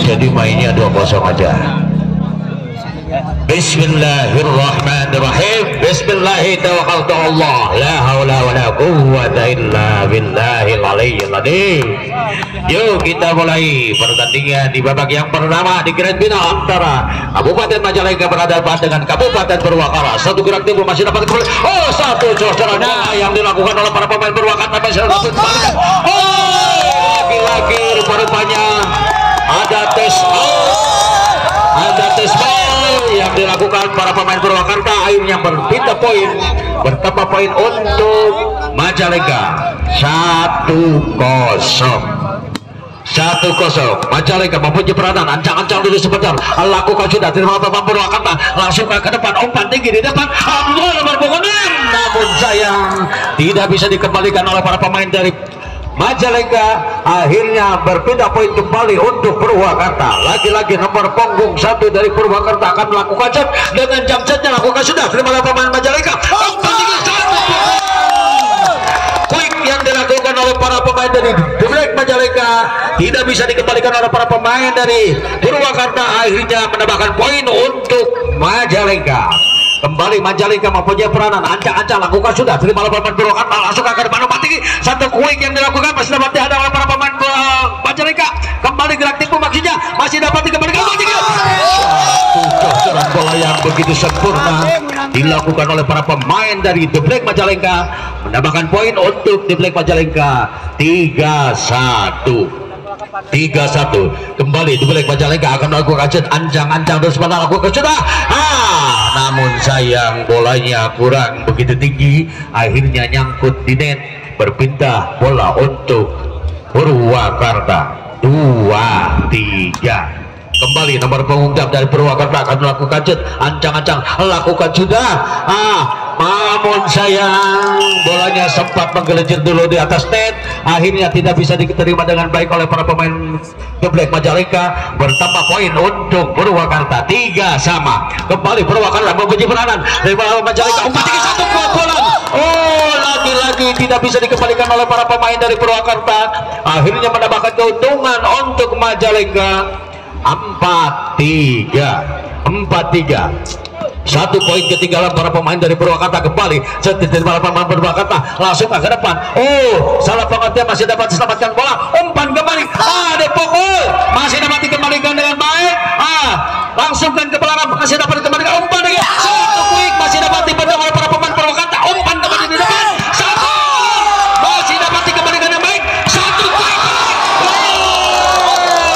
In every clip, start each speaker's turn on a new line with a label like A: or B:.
A: Jadi mainnya 2-0 aja. Bismillahirrahmanirrahim. Bismillahirrahmanirrahim. La haula wala quwwata illa billahil aliyyil azim. Yuk kita mulai pertandingan di babak yang pertama di grand final antara Kabupaten Majalengka berhadapan dengan Kabupaten Purwakarta. Satu gerak timur masih dapat kembali. Oh, satu cocoran yang dilakukan oleh para pemain Purwakarta masih dapat kembali. Oh, lagi-lagi rupanya ada tes yang dilakukan para pemain Purwakarta, akhirnya berpindah poin, bertambah poin untuk Majalengka. 1-0 Majalengka mempunyai peranan, ancang-ancang dulu sebentar, lakukan sudah terima pemain Purwakarta, langsung ke depan, umpan tinggi di depan, namun sayang tidak bisa dikembalikan oleh para pemain dari Majalengka. Akhirnya berpindah poin kembali untuk Purwakarta. Lagi-lagi nomor punggung 1 dari Purwakarta akan melakukan shot dengan jam setnya, lakukan sudah terima oleh pemain Majalengka. Quick yang dilakukan oleh para pemain dari The Black Majalengka tidak bisa dikembalikan oleh para pemain dari Purwakarta. Akhirnya menambahkan poin untuk Majalengka. Kembali Majalengka mempunyai peranan, ancang-ancang lakukan sudah terima oleh pemain Purwakarta, langsung ke depan umpan tinggi, satu quick yang dilakukan masih dapat dihadang oleh para pemain Majalengka. Kembali gerak tipu maksudnya masih dapat dikembalikan umpan tinggi. Cocoran bola yang begitu sempurna dilakukan oleh para pemain dari The Black Majalengka, menambahkan poin untuk The Black Majalengka. 3-1 kembali The Black Majalengka akan melakukan jet ancang-ancang terus melakukan sudah. Namun sayang bolanya kurang begitu tinggi, akhirnya nyangkut di net. Berpindah bola untuk Purwakarta. 2-3 kembali nomor punggung dari Purwakarta akan melakukan jet ancang-ancang, lakukan sudah. Namun sayang bolanya sempat menggelincir dulu di atas net, akhirnya tidak bisa diterima dengan baik oleh para pemain The Black Majalengka. Bertambah poin untuk Purwakarta. 3-3 kembali Purwakarta mempunyai peranan dari Majalengka, umpan tinggi, satu pukulan. Oh, lagi-lagi tidak bisa dikembalikan oleh para pemain dari Purwakarta, akhirnya menambahkan keuntungan untuk Majalengka. 4-3 satu poin ketinggalan para pemain dari Purwakarta. Kembali para pemain Purwakarta langsung ke depan. Oh, salah pengertian, masih dapat diselamatkan bola, umpan kembali, ada pukul masih dapat dikembalikan dengan baik. Langsungkan ke belakang, masih dapat dikembalikan, umpan lagi, satu quick masih dapat dibendung oleh para pemain Purwakarta, umpan kembali di depan, satu masih dapat dikembalikan dengan baik, satu quick.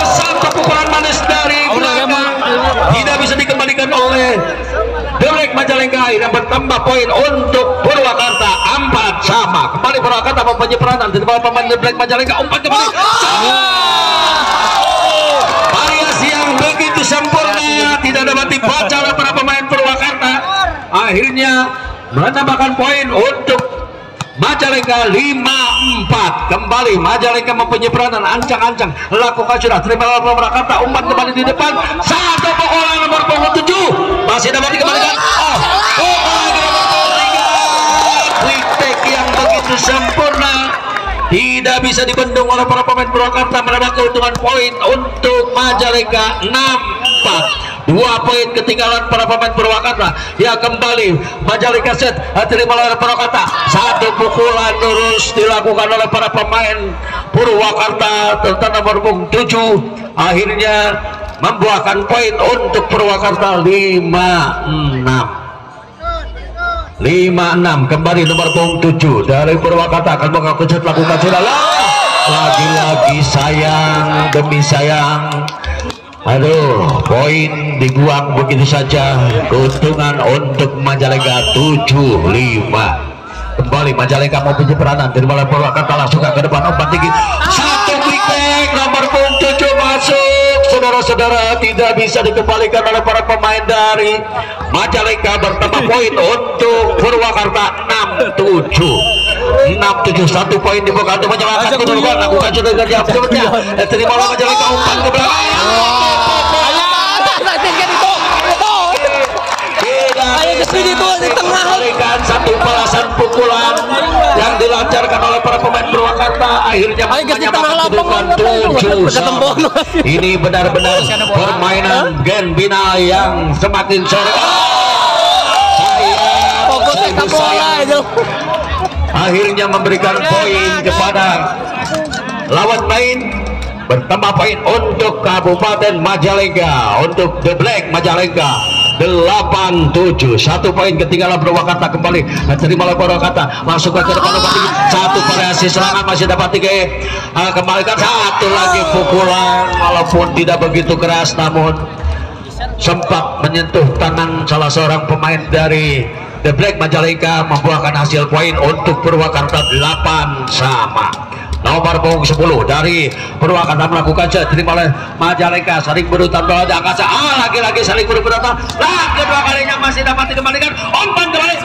A: Satu pukulan manis dari belakang tidak bisa dikembalikan oleh The Black Majalengka. Yang bertambah poin untuk Purwakarta. 4-4. Kembali Purwakarta mempunyai peranan di bawah pemain The Black Majalengka, umpan kembali, variasi yang begitu sempurna tidak dapat dibaca oleh para pemain Purwakarta. Akhirnya menambahkan poin untuk Majalengka. 5-4 kembali Majalengka mempunyai peranan, ancang-ancang lakukan sudah terima oleh Purwakarta, umpan kembali di depan, satu pukulan nomor punggung 7 masih dapat dikembalikan. Quick take yang begitu sempurna tidak bisa dibendung oleh para pemain Purwakarta, menambah keuntungan poin untuk Majalengka. 6-4 2 poin ketinggalan para pemain Purwakarta. Ya, kembali Majalengka set terima oleh Purwakarta, satu pukulan terus dilakukan oleh para pemain Purwakarta tentang nomor punggung 7, akhirnya membuahkan poin untuk Purwakarta. 5-6 kembali nomor punggung 7 dari Purwakarta akan melakukan jet, lakukan sudah. Lagi-lagi sayang demi sayang, aduh, poin dibuang begitu saja. Keuntungan untuk Majalengka 7-5. Kembali Majalengka mau punya peranan dari bola Purwakarta, langsung ke depan, umpan tinggi, satu quick back nomor punggung 7 masuk. Saudara-saudara, tidak bisa dikembalikan oleh para pemain dari Majalengka. Bertambah poin untuk Purwakarta. 6-7 satu poin dibuka untuk menyelamatkan kedudukan. Lakukan sudah dari jawabnya, terima oleh Majalengka, umpan ke belakang. Satu balasan pukulan yang dilancarkan oleh para pemain Purwakarta, akhirnya menyamakan kedudukan 7-sama. Ini benar-benar permainan Gen Bina yang semakin sore. Akhirnya memberikan poin kepada lawan main. Bertambah poin untuk Kabupaten Majalengka, untuk The Black Majalengka 8-7. 1 poin ketinggalan Purwakarta. Kembali terima oleh Purwakarta, masuk ke depan kembali. 1 variasi serangan masih dapat kembalikan. 1 lagi pukulan, walaupun tidak begitu keras namun sempat menyentuh tangan salah seorang pemain dari The Black Majalengka, membuahkan hasil poin untuk Purwakarta 8-sama. Nomor punggung 10 dari Purwakarta melakukan terima oleh Majalengka, saling berurutan bola di angkasa. Lagi-lagi saling berurutan. Kedua kalinya masih dapat dikembalikan. Umpan kembali.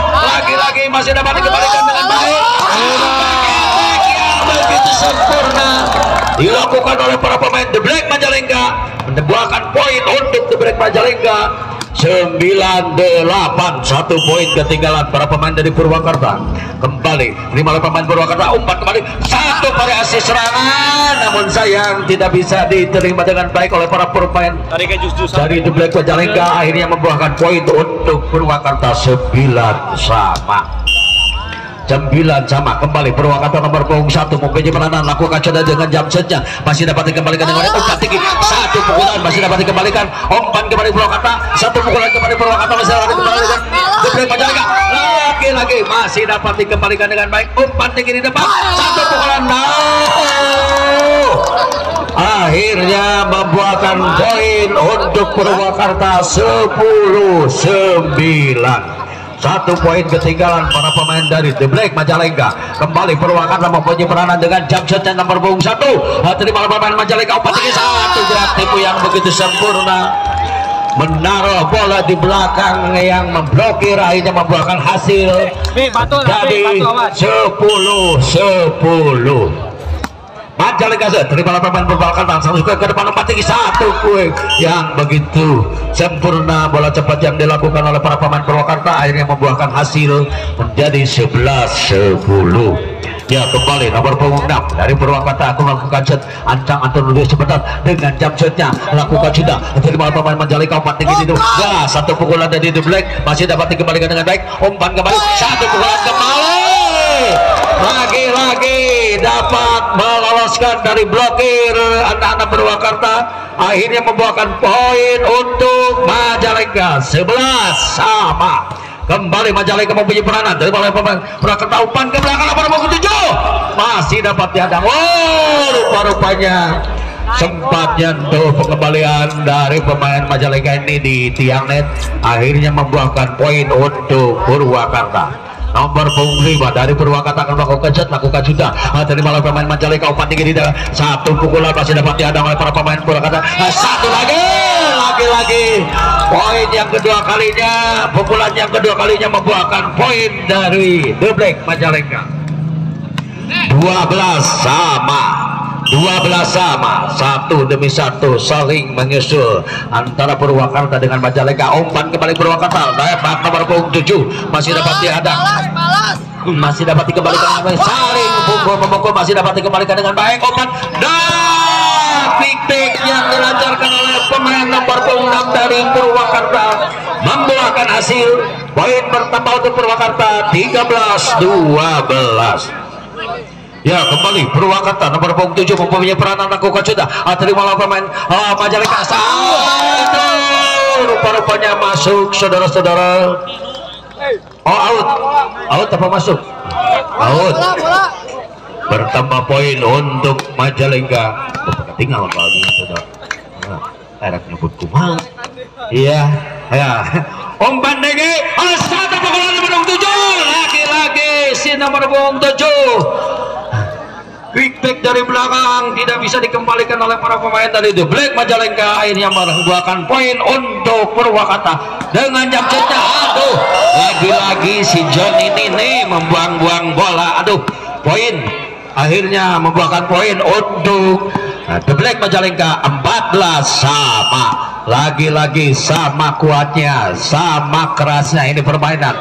A: Lagi-lagi masih dapat dikembalikan dengan baik. Begitu sempurna dilakukan oleh para pemain The Black Majalengka, membuahkan poin untuk The Black Majalengka 9-8. 1 poin ketinggalan para pemain dari Purwakarta. Kembali terima oleh pemain Purwakarta, umpan kembali. 1 variasi serangan namun sayang tidak bisa diterima dengan baik oleh para pemain dari The Black Majalengka. Akhirnya membuahkan poin untuk Purwakarta 9-sama. 9-sama. Kembali Purwakarta nomor punggung 1 mempunyai peranan, lakukan coba dengan jam setnya, masih dapat dikembalikan dengan umpan tinggi. 1 pukulan masih dapat dikembalikan. Umpan kembali Purwakarta. 1 pukulan kembali Purwakarta masih dapat dikembalikan. The Black Majalengka lagi-lagi masih dapat dikembalikan dengan baik. Umpan tinggi di depan. 1 pukulan. Akhirnya membuahkan poin untuk Purwakarta 10-9. 1 poin ketinggalan para pemain dari The Black Majalengka. Kembali Purwakarta mempunyai peranan dengan jam shot nomor punggung 1. Terima pemain Majalengka, umpan tinggi. 1 gerak tipu yang begitu sempurna, menaruh bola di belakang yang memblokir, akhirnya membuahkan hasil jadi 10-10. Majalengka terima pemain Purwakarta langsung ke depan, umpan tinggi. 1 kue yang begitu sempurna, bola cepat yang dilakukan oleh para pemain Purwakarta akhirnya membuahkan hasil menjadi 11-10. Ya, kembali nomor punggung 6 dari Purwakarta aku melakukan shot, ancang antar dulu sebentar dengan jam shotnya, lakukan sudah terima pemain Majalengka, umpan tinggi itu. 1 pukulan dari The Black masih dapat dikembalikan dengan baik. Umpan kembali. 1 pukulan kembali. Lagi-lagi dapat meloloskan dari blokir anak-anak Purwakarta, akhirnya membuahkan poin untuk Majalengka 11-sama. Kembali Majalengka mempunyai peranan dari pemain Purwakarta, umpan ke belakang nomor punggung 7 masih dapat dihadang. Rupa-rupanya sempat nyentuh pengembalian dari pemain Majalengka ini di tiang net, akhirnya membuahkan poin untuk Purwakarta. Nomor punggung 5 dari Purwakarta akan melakukan shot, lakukan sudah terima oleh pemain Majalengka, umpan tinggi di dalam. 1 pukulan masih dapat dihadang oleh para pemain Purwakarta. 1 lagi poin yang kedua kalinya, pukulan yang kedua kalinya membuahkan poin dari The Black Majalengka. 12-sama. 1 demi 1 saling menyusul antara Purwakarta dengan Majalengka. Umpan kembali Purwakarta, dapat nomor punggung 7 masih dapat dihadang, masih dapat dikembalikan dengan baik. Saling memukul masih dapat dikembalikan dengan baik. Umpan dan pick yang dilancarkan oleh pemain nomor punggung 6 dari Purwakarta membuahkan hasil poin bertambah untuk Purwakarta 13-12. Ya, kembali Purwakarta nomor punggung 7 mempunyai peranan, lakukan sudah terima pemain Majalengka. Rupa-rupanya masuk saudara-saudara. Out apa masuk? Out. Bertambah poin untuk Majalengka. Tinggal lagi saudara. Erak nyebut kumaha. Iya, ya. Umpan tinggi. 1 pukulan nomor punggung 7. Lagi-lagi si nomor punggung 7. Quick take dari belakang tidak bisa dikembalikan oleh para pemain dari The Black Majalengka, akhirnya membuahkan poin untuk Purwakarta dengan jam shotnya. Lagi-lagi si John ini nih membuang-buang bola. Poin akhirnya membuahkan poin untuk The Black Majalengka 14-sama. Lagi-lagi sama kuatnya, sama kerasnya ini permainan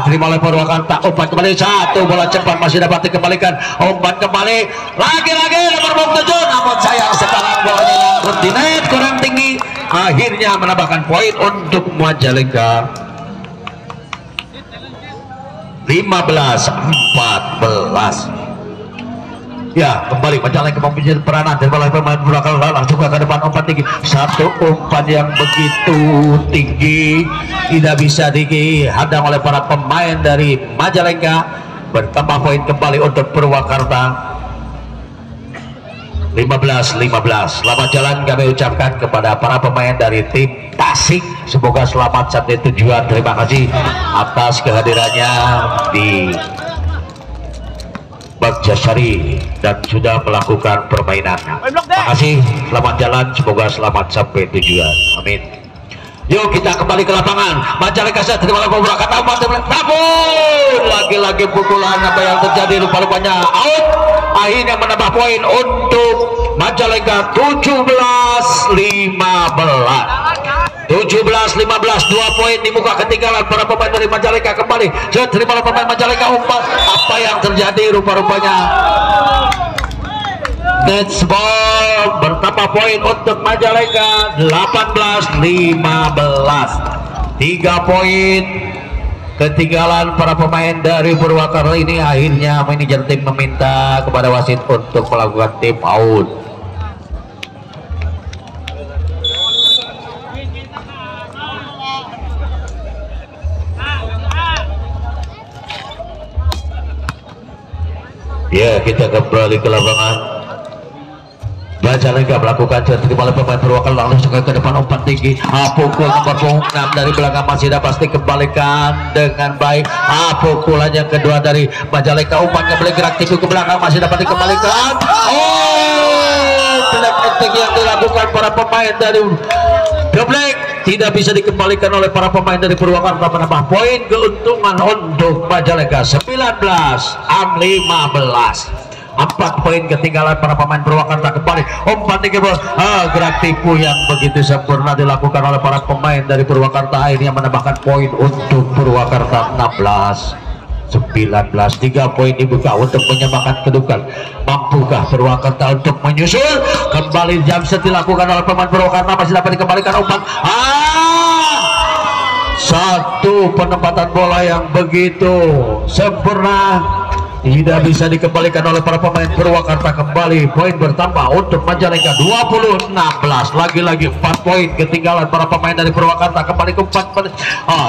A: terima oleh Purwakarta. Umpan kembali, satu bola cepat masih dapat dikembalikan. Umpan kembali lagi-lagi nomor 7, namun sayang sekarang bolanya nyangkut di net, kurang tinggi, akhirnya menambahkan poin untuk Majalengka. 15-14. Ya, kembali Majalengka mempunyai peranan dan bola pemain Purwakarta langsung ke depan, umpan tinggi, satu umpan yang begitu tinggi tidak bisa dihadang oleh para pemain dari Majalengka. Bertambah poin kembali untuk Purwakarta. 15-15. Selamat jalan kami ucapkan kepada para pemain dari tim Tasik, semoga selamat sampai tujuan. Terima kasih atas kehadirannya di Bagjasari dan sudah melakukan permainan. Terima kasih, selamat jalan, semoga selamat sampai tujuan. Amin. Yuk kita kembali ke lapangan. Majalengka terima oleh Purwakarta, namun lagi-lagi pukulan apa yang terjadi, rupa-rupanya out. Akhirnya menambah poin untuk Majalengka. 17-15, 2 poin di muka ketinggalan para pemain dari Majalengka. Kembali terima oleh pemain Majalengka, umpan apa yang terjadi, rupa-rupanya that's ball. Bertambah poin untuk Majalengka. 18-15, 3 poin ketinggalan para pemain dari Purwakarta ini. Akhirnya manajer tim meminta kepada wasit untuk melakukan tim out. Ya, kita kembali ke lapangan. Majalengka melakukan terima oleh pemain Purwakarta langsung ke depan, umpan tinggi, pukul nomor 6 dari belakang masih dapat dikembalikan dengan baik. Pukulan yang kedua dari Majalengka, umpan kembali gerak tinggi ke belakang masih dapat dikembalikan. Black attack yang dilakukan para pemain dari The Black tidak bisa dikembalikan oleh para pemain dari Purwakarta, menambah poin keuntungan untuk Majalengka. 19-15, 4 poin ketinggalan para pemain Purwakarta. Kembali umpan tinggi, gerak tipu yang begitu sempurna dilakukan oleh para pemain dari Purwakarta, akhirnya menambahkan poin untuk Purwakarta. 19 3 poin dibuka untuk menyamakan kedudukan. Mampukah Purwakarta untuk menyusul? Kembali jam set dilakukan oleh pemain Purwakarta, masih dapat dikembalikan umpan. Satu penempatan bola yang begitu sempurna tidak bisa dikembalikan oleh para pemain Purwakarta. Kembali poin bertambah untuk Majalengka. 20-16, lagi-lagi 4 poin ketinggalan para pemain dari Purwakarta. Kembali ke 4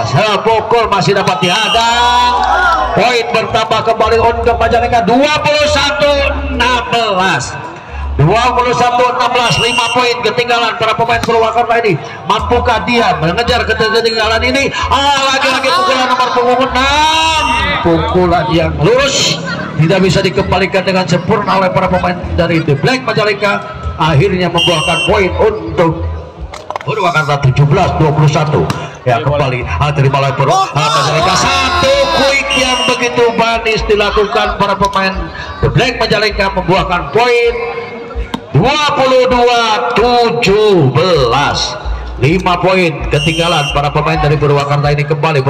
A: sepukul masih dapat dihadang. Poin bertambah kembali untuk Majalengka. 21-16, 5 poin ketinggalan para pemain Purwakarta ini. Mampukah dia mengejar ketinggalan ini? Lagi-lagi pukulan nomor punggung 6, pukulan yang lurus tidak bisa dikembalikan dengan sempurna oleh para pemain dari The Black Majalengka, akhirnya membuahkan poin untuk Purwakarta. 17-21. Ya, kembali terima oleh Majalengka. Satu quick yang begitu manis dilakukan para pemain The Black Majalengka, membuahkan poin 22-17. 5 poin ketinggalan para pemain dari Purwakarta ini. Kembali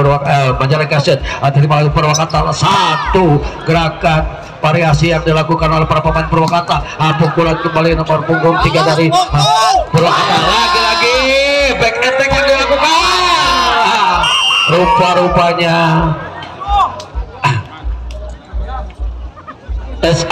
A: Majalengka set terima oleh Purwakarta. Satu gerakan variasi yang dilakukan oleh para pemain Purwakarta. Pukulan kembali nomor punggung 3 dari Purwakarta. Lagi-lagi back attack yang dilakukan. Rupa-rupanya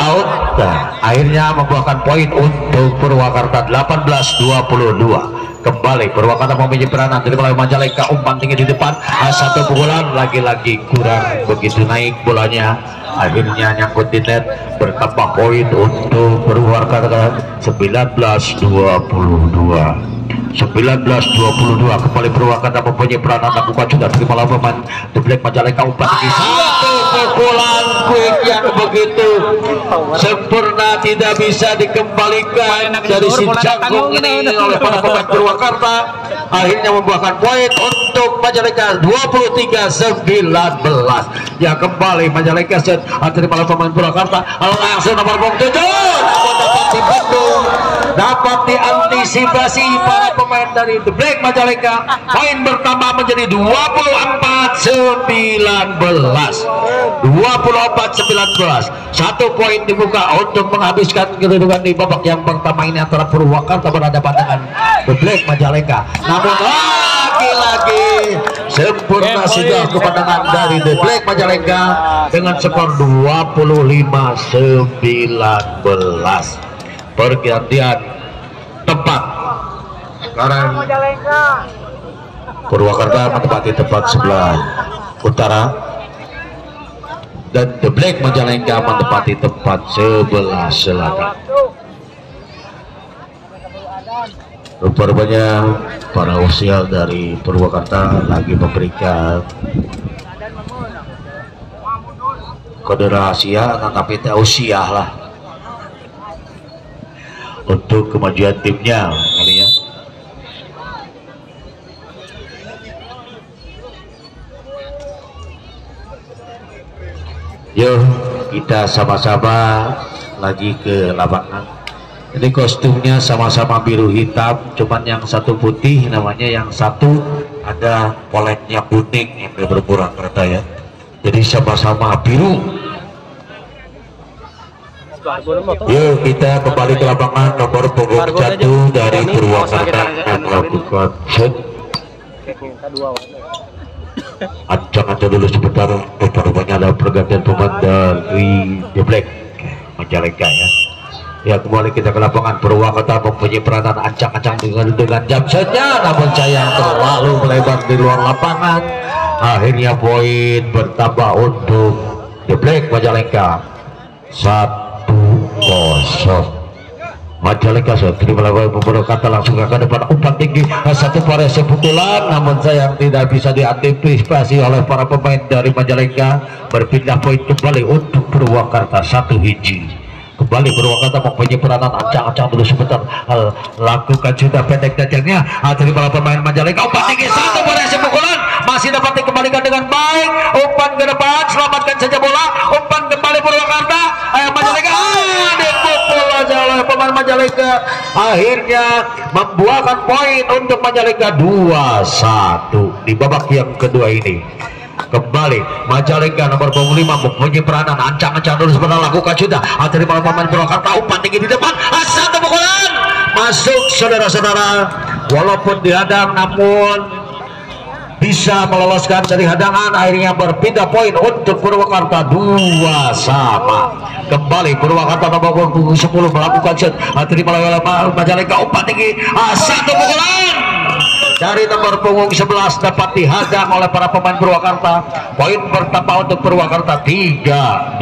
A: out. Akhirnya membuahkan poin untuk Purwakarta. 18-22. Kembali Purwakarta memiliki peranan dari Majalengka, umpan tinggi di depan. Satu pukulan lagi-lagi kurang begitu naik bolanya, akhirnya nyangkut di net. Bertambah poin untuk Purwakarta. 19-22. 19-22. Kembali Purwakarta mempunyai peranan, lakukan juga terima oleh pemain The Black Majalengka, umpan tinggi. Satu pukulan quick yang begitu sempurna tidak bisa dikembalikan dari si jangkung ini oleh para pemain Purwakarta, akhirnya membuahkan poin untuk Majalengka. 23-19. Ya kembali Majalengka set terima pemain Purwakarta langsung nomor punggung 7 namun dapat dibendung, dapat diantisipasi para pemain dari The Black Majalengka. Poin bertambah menjadi 24-19. Satu poin dibuka untuk menghabiskan kedudukan di babak yang pertama ini antara Purwakarta berhadapan dengan The Black Majalengka. Namun lagi-lagi sempurna sudah kemenangan dari The Black Majalengka dengan skor 25-19. Pergantian tempat. Sekarang Purwakarta menempati tempat sebelah utara dan The Black Majalengka menempati tempat sebelah selatan. Rupanya para ofisial dari Purwakarta lagi memberikan kode rahasia, tetapi tausiah lah untuk kemajuan timnya kali ya. Yuk kita sama-sama lagi ke lapangan. Ini kostumnya sama-sama biru hitam, cuman yang satu putih, namanya yang satu ada poletnya kuning yang berpura kereta ya. Jadi sama-sama biru. Yuk kita kembali ke lapangan. Nomor punggung 1 dari Purwakarta yang melakukan set. Ancang-ancang dulu sebentar. Rupanya ada pergantian pemain dari The Black Majalengka ya. Ya kembali kita ke lapangan. Purwakarta mempunyai peranan ancang-ancang dengan jam setnya, namun sayang terlalu melebar di luar lapangan. Akhirnya poin bertambah untuk The Black Majalengka 1-0. Majalengka terima lawan Purwakarta langsung ke depan, umpan tinggi, satu variasi pukulan, namun sayang tidak bisa diantisipasi oleh para pemain dari Majalengka. Berpindah poin kembali untuk Purwakarta 1-1. Kembali Purwakarta mempunyai peranan ancang-ancang dulu sebentar, lakukan sudah pendek tajamnya, terima pemain Majalengka, umpan tinggi, satu variasi pukulan masih dapat dikembalikan dengan baik, umpan ke depan, selamatkan saja bola, umpan kembali Purwakarta, Majalengka dipukul aja oleh pemain Majalengka, akhirnya membuahkan poin untuk Majalengka 2-1 di babak yang kedua ini. Kembali Majalengka nomor 5 mempunyai peranan ancang-ancang dulu sebentar, lakukan sudah terima pemain Purwakarta, umpan tinggi di depan, satu pukulan masuk saudara-saudara, walaupun dihadang namun bisa meloloskan dari hadangan. Akhirnya berpindah poin untuk Purwakarta 2-2. Kembali Purwakarta nomor 10 melakukan set, terima oleh Majalengka, umpan tinggi, satu pukulan dari nomor punggung 11 dapat dihadang oleh para pemain Purwakarta. Poin bertambah untuk Purwakarta 3-2.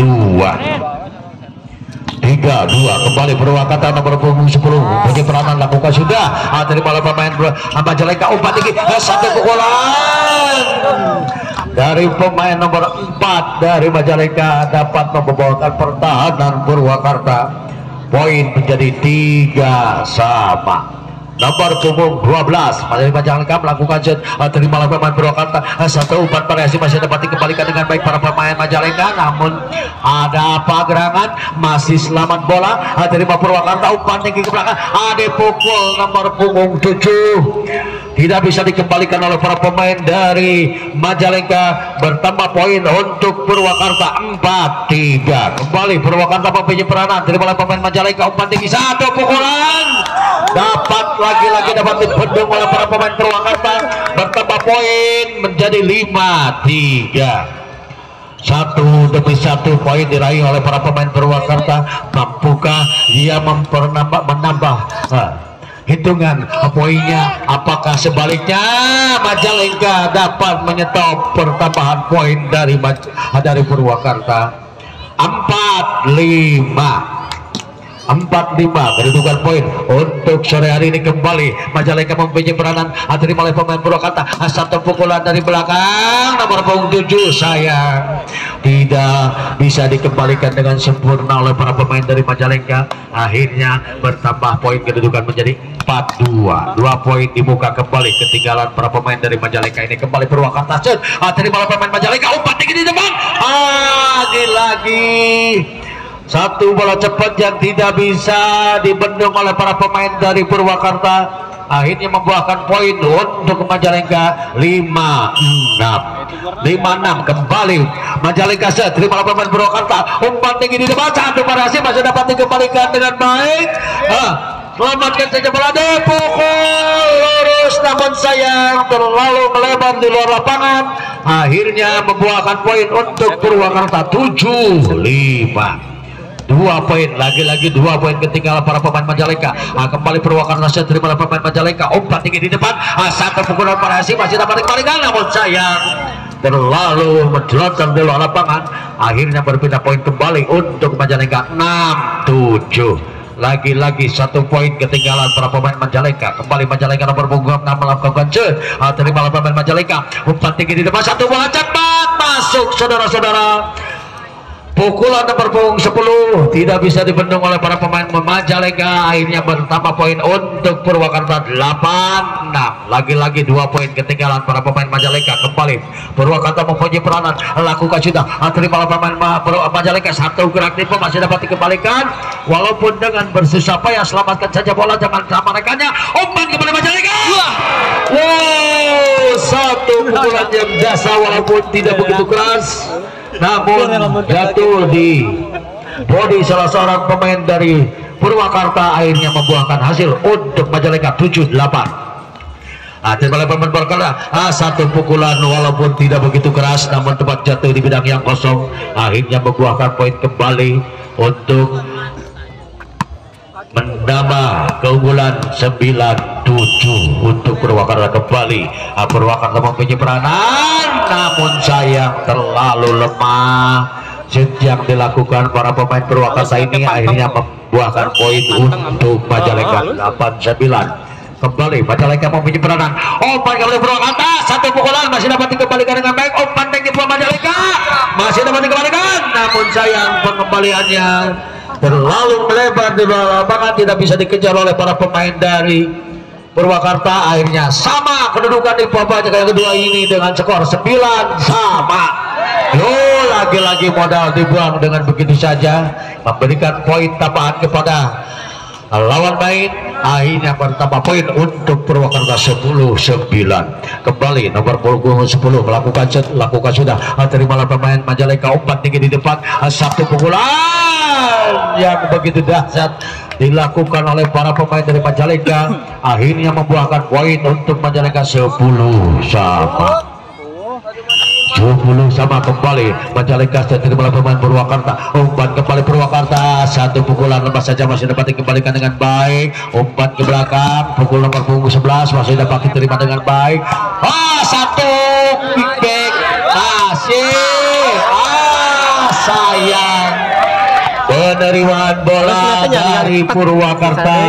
A: Kembali Purwakarta nomor punggung 10 punya peranan, lakukan sudah terima oleh pemain Majalengka, umpan tinggi, satu pukulan dari pemain nomor 4 dari Majalengka dapat membawakan pertahanan Purwakarta. Poin menjadi 3-3. Nomor punggung 12 Majalengka melakukan set, terima oleh pemain Purwakarta, satu umpan variasi masih dapat dikembalikan dengan baik para pemain Majalengka, namun ada pagerangan, masih selamat bola, terima Purwakarta, umpan tinggi ke belakang, ada pukul nomor punggung 7, tidak bisa dikembalikan oleh para pemain dari Majalengka. Bertambah poin untuk Purwakarta 4-3. Kembali Purwakarta mempunyai peranan, terima oleh pemain Majalengka, umpan tinggi, satu pukulan dapat lagi-lagi dapat dibendung oleh para pemain Purwakarta. Bertambah poin menjadi 5-3. Satu demi satu poin diraih oleh para pemain Purwakarta. Mampukah ia menambah hitungan poinnya? Apakah sebaliknya Majalengka dapat menyetop pertambahan poin dari Purwakarta? 4-5. 45 kedudukan poin untuk sore hari ini. Kembali Majalengka mempunyai peranan diterima oleh pemain Purwakarta. Satu pukulan dari belakang nomor punggung 7 sayang tidak bisa dikembalikan dengan sempurna oleh para pemain dari Majalengka. Akhirnya bertambah poin, kedudukan menjadi 42. 2 poin dibuka kembali ketinggalan para pemain dari Majalengka ini. Kembali Purwakarta terima oleh pemain Majalengka, umpan tinggi di depan. Lagi-lagi satu bola cepat yang tidak bisa dibendung oleh para pemain dari Purwakarta, akhirnya membuahkan poin untuk Majalengka 5-6 kembali Majalengka terima oleh pemain Purwakarta, umpan tinggi di depan, satu variasi masih dapat dikembalikan dengan baik. Selamatkan saja bola, dipukul lurus namun sayang terlalu melebar di luar lapangan, akhirnya membuahkan poin untuk Purwakarta 7-5. 2 poin, lagi-lagi 2 poin ketinggalan para pemain Majalengka. Kembali Purwakarta terima oleh pemain Majalengka, umpan tinggi di depan, satu pukulan variasi masih dapat dikembalikan namun sayang terlalu menjelaskan di luar lapangan, akhirnya berpindah poin kembali untuk Majalengka 6-7. Lagi-lagi 1 poin ketinggalan para pemain Majalengka. Kembali Majalengka nomor punggung 6 melakukan terima oleh pemain Majalengka, umpan tinggi di depan, satu bola cepat masuk saudara-saudara. Pukulan nomor punggung 10 tidak bisa dibendung oleh para pemain Majalengka, akhirnya bertambah poin untuk Purwakarta 8-6. Lagi-lagi 2 poin ketinggalan para pemain Majalengka. Kembali Purwakarta mempunyai peranan, lakukan sudah terima oleh pemain Majalengka, satu gerak tipe masih dapat dikembalikan walaupun dengan bersusah payah. Selamatkan saja bola, jangan merekannya, umpan kembali Majalengka. Satu pukulan yang jasa walaupun tidak begitu keras, namun jatuh di body salah seorang pemain dari Purwakarta, akhirnya membuahkan hasil untuk Majalengka 7-8. Terima oleh pemain Purwakarta, satu pukulan walaupun tidak begitu keras namun tepat jatuh di bidang yang kosong, akhirnya membuahkan poin kembali untuk menambah keunggulan 9-7 untuk Purwakarta. Kembali Purwakarta mempunyai peranan namun sayang terlalu lemah. Yang dilakukan para pemain Purwakarta ini akhirnya membuahkan poin untuk Majalengka 8-9. Kembali Majalengka mempunyai peranan, umpan kembali Purwakarta, satu pukulan masih dapat dikembalikan dengan baik, umpan tinggi Majalengka masih dapat dikembalikan namun sayang pengembaliannya terlalu melebar di luar lapangan, tidak bisa dikejar oleh para pemain dari Purwakarta. Akhirnya sama kedudukan di babak yang kedua ini dengan skor 9 sama. Lagi-lagi modal dibuang dengan begitu saja, memberikan poin tambahan kepada lawan main, akhirnya bertambah poin untuk Purwakarta 10-9. Kembali nomor punggung 10 lakukan sudah terima pemain Majalengka, umpan tinggi di depan, satu pukulan yang begitu dahsyat dilakukan oleh para pemain dari Majalengka, akhirnya membuahkan poin untuk Majalengka 10 sama. 20 sama. Kembali Majalengka terima pemain Purwakarta, umpan kembali Purwakarta, satu pukulan lepas saja masih dapat dikembalikan dengan baik, umpan ke belakang, pukul nomor punggung 11 masih dapat diterima dengan baik, satu kickback masih sayang penerimaan bola dari Purwakarta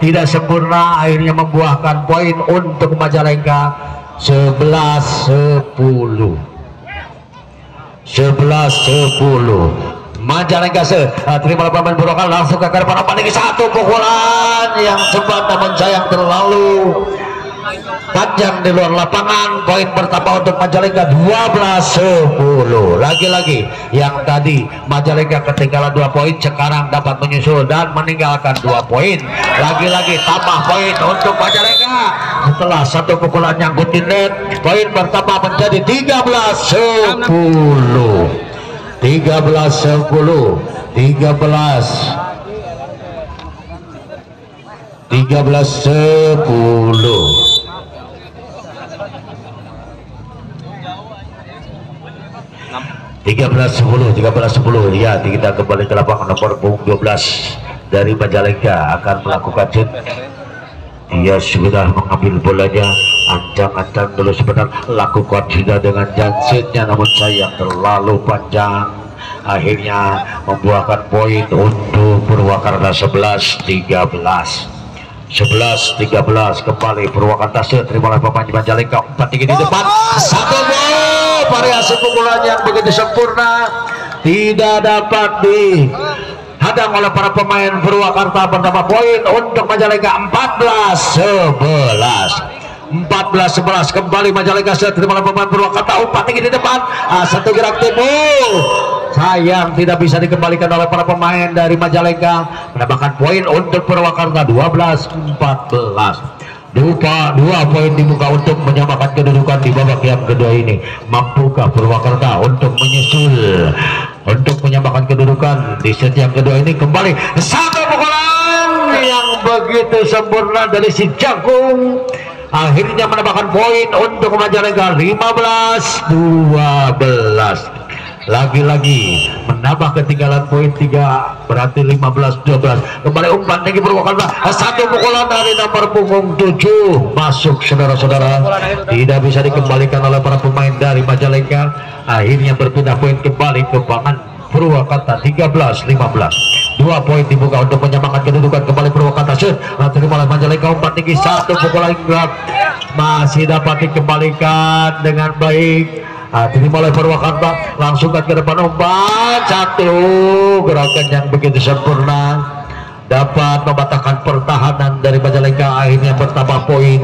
A: tidak sempurna, akhirnya membuahkan poin untuk Majalengka 11-10. Majalengka terima pemain Purwakarta, langsung ke akar para panik, satu pukulan yang cepat namun sayang terlalu panjang di luar lapangan. Poin bertambah untuk Majalengka 12-10. Lagi-lagi yang tadi Majalengka ketinggalan 2 poin, sekarang dapat menyusul dan meninggalkan 2 poin. Lagi-lagi tambah poin untuk Majalengka setelah satu pukulan yang di net. Poin bertambah menjadi 13-10. 13-10 ya. Kita kembali ke lapangan nomor punggung 12 dari Majalengka akan melakukan shoot. Dia sudah mengambil bolanya, ancang-ancang dulu sebentar, lakukan sudah dengan jansitnya namun sayang terlalu panjang akhirnya membuahkan poin untuk Purwakarta 11-13. 11-13 kembali Purwakarta terima oleh pemain Majalengka. 4-3 di depan, satu gol, variasi pukulan yang begitu sempurna tidak dapat dihadang oleh para pemain Purwakarta. Pertama poin untuk Majalengka 14-11 kembali Majalengka terima oleh pemain Purwakarta. 4-3 di depan, satu gerak timbul, sayang tidak bisa dikembalikan oleh para pemain dari Majalengka. Menambahkan poin untuk Purwakarta 12-14. Dua poin dibuka untuk menyamakan kedudukan di babak yang kedua ini. Mampukah Purwakarta untuk menyusul untuk menyamakan kedudukan di set yang kedua ini? Kembali satu pukulan yang begitu sempurna dari si Jagung, akhirnya menambahkan poin untuk Majalengka 15-12. Lagi-lagi menambah ketinggalan poin 3, berarti 15-12. Kembali umpan tinggi Purwakarta, satu pukulan dari nomor punggung 7 masuk, saudara-saudara, tidak bisa dikembalikan oleh para pemain dari Majalengka. Akhirnya berpindah poin kembali ke tangan Purwakarta 13-15. 2 poin dibuka untuk menyamakan kedudukan. Kembali Purwakarta terima oleh Majalengka. Umpan tinggi, satu pukulan masih dapat dikembalikan dengan baik. Terima oleh Purwakarta, langsung ke depan, umpan satu, gerakan yang begitu sempurna dapat membatalkan pertahanan dari Majalengka. Akhirnya bertambah poin,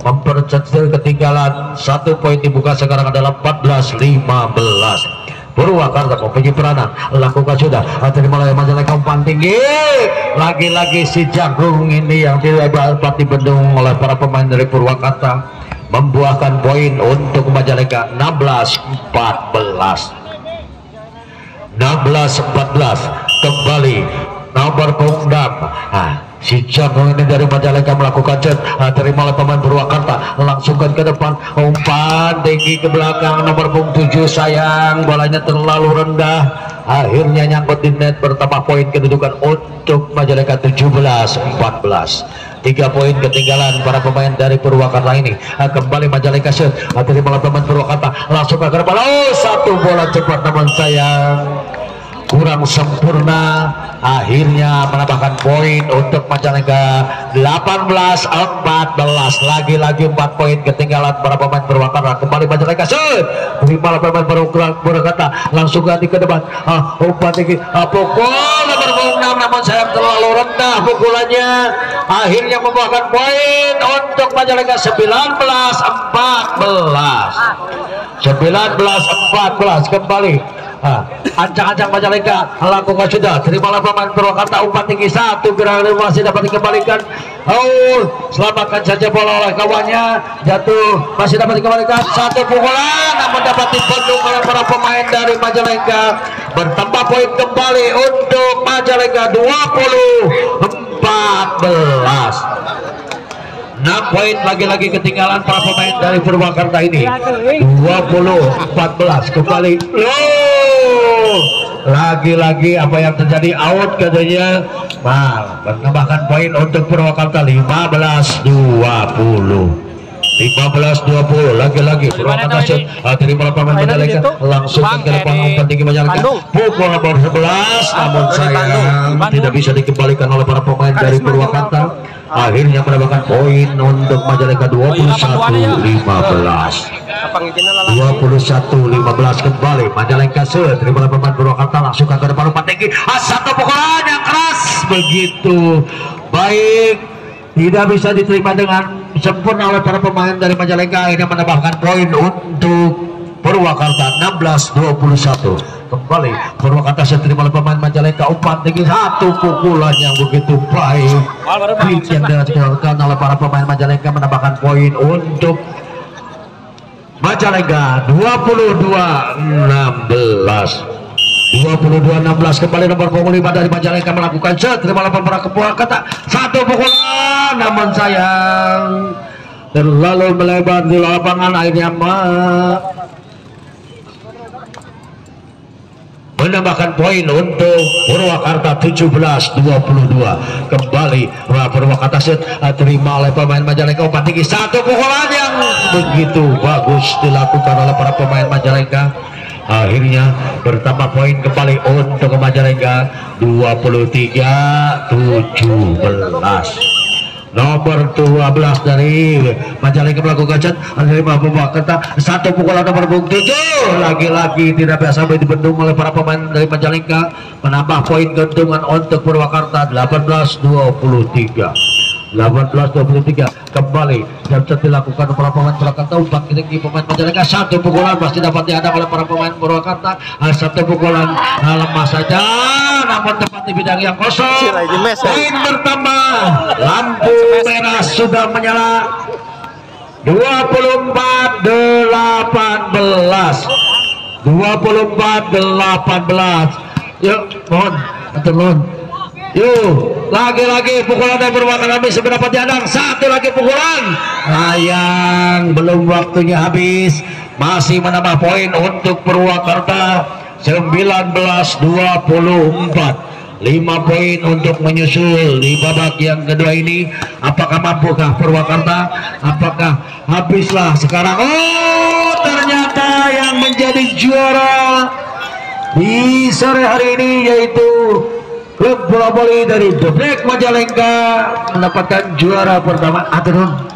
A: memperkecil ketinggalan. 1 poin dibuka sekarang adalah 14-15. Purwakarta mempunyai peranan, lakukan sudah, terima oleh Majalengka. Umpan tinggi, lagi-lagi si Jagung ini yang tidak dapat dibendung oleh para pemain dari Purwakarta, membuahkan poin untuk Majalengka 16-14. Kembali nomor punggung si Jagung ini dari Majalengka melakukan jet, terima oleh pemain Purwakarta, langsungkan ke depan, umpan tinggi ke belakang nomor punggung 7, sayang bolanya terlalu rendah, akhirnya nyangkut di net. Bertambah poin kedudukan untuk Majalengka 17-14. 3 poin ketinggalan para pemain dari Purwakarta ini. Kembali Majalengka terima oleh pemain Purwakarta, langsung ke depan, satu bola cepat namun sayang kurang sempurna, akhirnya menambahkan poin untuk Majalengka 18-14. Lagi-lagi 4 poin ketinggalan para pemain Purwakarta. Kembali Majalengka terima oleh pemain Purwakarta, langsung ganti ke depan, umpan tinggi, pukul nomor 6 namun sayang terlalu rendah pukulannya, akhirnya membuahkan poin untuk Majalengka 19-14. Kembali ancang-ancang Majalengka, lakukan sudah, terima oleh pemain Purwakarta. Umpan tinggi, satu gerakan masih dapat dikembalikan, selamatkan saja bola oleh kawannya, jatuh, masih dapat dikembalikan, satu pukulan namun dapat dibendung oleh para pemain dari Majalengka. Bertambah poin kembali untuk Majalengka 20-14. 6 poin lagi-lagi ketinggalan para pemain dari Purwakarta ini. 20-14 kembali. Lagi-lagi apa yang terjadi, out katanya. Menambahkan poin untuk Purwakarta 15-20. 15-20. Lagi-lagi Purwakarta terima pemain Majalengka, langsung ke depan, umpan tinggi Majalengka, pukul nomor 11 namun sayang tidak bisa dikembalikan oleh para pemain dari Purwakarta. Akhirnya menambahkan poin untuk Majalengka 21-15. 21-15 kembali Majalengka terima pemain Purwakarta, langsung ke depan, umpan tinggi, satu pukulan yang keras begitu baik, tidak bisa diterima dengan sempurna oleh para pemain dari Majalengka. Akhirnya menambahkan poin untuk Purwakarta 16-21. Kembali Purwakarta terima oleh pemain Majalengka, umpan tinggi, satu pukulan yang begitu baik yang dilakukan oleh para pemain Majalengka, menambahkan poin untuk Majalengka 22-16. 22-16 kembali nomor punggung 5 dari Majalengka melakukan terima oleh Purwakarta, satu pukulan namun sayang terlalu melebar di lapangan, akhirnya menambahkan poin untuk Purwakarta 17-22. Kembali Purwakarta terima oleh pemain Majalengka, umpan tinggi, satu pukulan yang begitu bagus dilakukan oleh para pemain Majalengka. akhirnya bertambah poin kembali untuk Majalengka 23-17. Nomor 12 dari Majalengka melakukan dari satu pukulan nomor 7 lagi-lagi tidak biasa dibendung oleh para pemain dari Majalengka, menambah poin keuntungan untuk Purwakarta 18-23 kembali dan dilakukan para pemain Purwakarta. Umpan tinggi pemain Majalengka, satu pukulan masih dapat dihadang oleh para pemain Purwakarta, satu pukulan lemah saja namun tepat di bidang yang kosong. Poin bertambah, lampu merah sudah menyala. 24-18. Yuk mohon turun. Yuk, lagi-lagi pukulan dari Purwakarta bisa mendapat dihadang. Satu lagi pukulan, sayang belum waktunya habis. Masih menambah poin untuk Purwakarta 19-24. 5 poin untuk menyusul di babak yang kedua ini. Apakah mampukah Purwakarta? Apakah habislah sekarang? Oh, ternyata yang menjadi juara di sore hari ini yaitu klub bola voli dari The Black Majalengka mendapatkan juara pertama. Aturun.